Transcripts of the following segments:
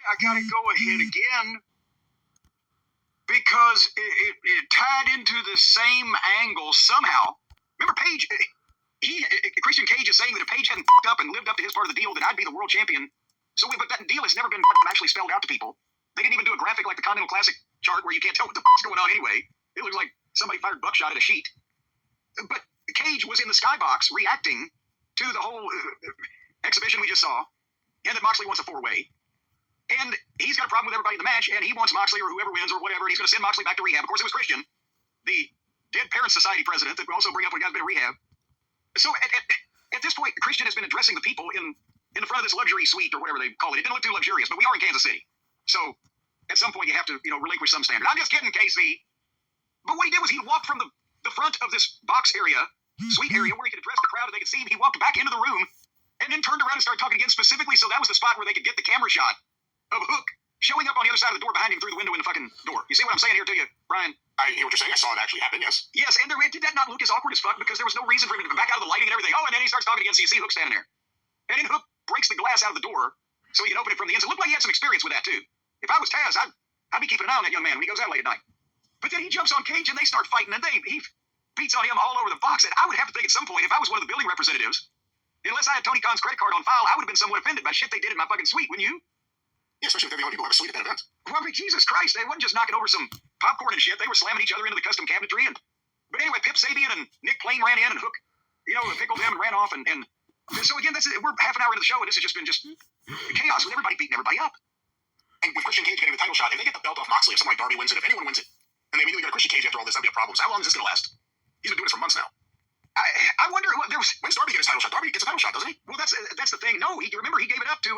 I got to go ahead again because it tied into the same angle somehow. Remember, Paige, Christian Cage is saying that if Paige hadn't up and lived up to his part of the deal, then I'd be the world champion. So, but that deal has never been actually spelled out to people. They didn't even do a graphic like the Continental Classic chart where you can't tell what the fuck's going on anyway. It looks like somebody fired buckshot at a sheet. But Cage was in the skybox reacting to the whole exhibition we just saw, and that Moxley wants a four-way. And he's got a problem with everybody in the match, and he wants Moxley or whoever wins or whatever, and he's going to send Moxley back to rehab. Of course, it was Christian, the Dead Parents Society president, that we also bring up when he has been in rehab. So at this point, Christian has been addressing the people in the front of this luxury suite or whatever they call it. It didn't look too luxurious, but we are in Kansas City. So at some point, you have to relinquish some standard. I'm just kidding, KC. But what he did was he walked from the front of this box area, suite area, where he could address the crowd and they could see him. He walked back into the room and then turned around and started talking again specifically. So that was the spot where they could get the camera shot of Hook showing up on the other side of the door behind him through the window in the fucking door. You see what I'm saying here to you, Brian? I hear what you're saying. I saw it actually happen, yes. Yes, and did that not look as awkward as fuck because there was no reason for him to back out of the lighting and everything. Oh, and then he starts talking again, so you see Hook standing there. And then Hook breaks the glass out of the door so he can open it from the inside. It looked like he had some experience with that, too. If I was Taz, I'd be keeping an eye on that young man when he goes out late at night. But then he jumps on Cage and they start fighting, and he beats on him all over the box. And I would have to think at some point, if I was one of the building representatives, unless I had Tony Khan's credit card on file, I would have been somewhat offended by shit they did in my fucking suite, wouldn't you? Yeah, especially if they're the only people who have a suite at that event. Well, I mean, Jesus Christ, they wasn't just knocking over some popcorn and shit. They were slamming each other into the custom cabinetry. But anyway, Pip Sabian and Nick Plain ran in, and Hook, pickled them and ran off. And so again, we're half an hour into the show, and this has just been chaos with everybody beating everybody up. And with Christian Cage getting the title shot, if they get the belt off Moxley, if someone like Darby wins it, if anyone wins it, and they immediately go to Christian Cage after all this, that'd be a problem. So how long is this going to last? He's been doing this for months now. I wonder. When's Darby get his title shot? Darby gets a title shot, doesn't he? Well, that's the thing. No, remember he gave it up to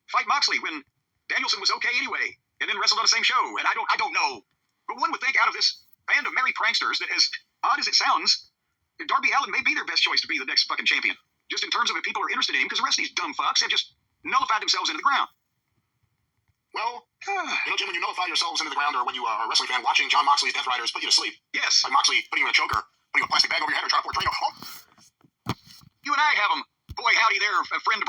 fight Moxley when Danielson was okay anyway, and then wrestled on the same show. And I don't know, but one would think out of this band of merry pranksters that, as odd as it sounds, Darby Allin may be their best choice to be the next fucking champion. Just in terms of if people are interested in him, because the rest of these dumb fucks have just nullified themselves into the ground. Well, Jim, when you nullify yourselves into the ground, or when you are a wrestling fan watching Jon Moxley's Death Riders put you to sleep. Yes. Like Moxley putting you in a choker, putting a plastic bag over your head, or trying to pour Drano. You and I have them. Boy, howdy there, friend.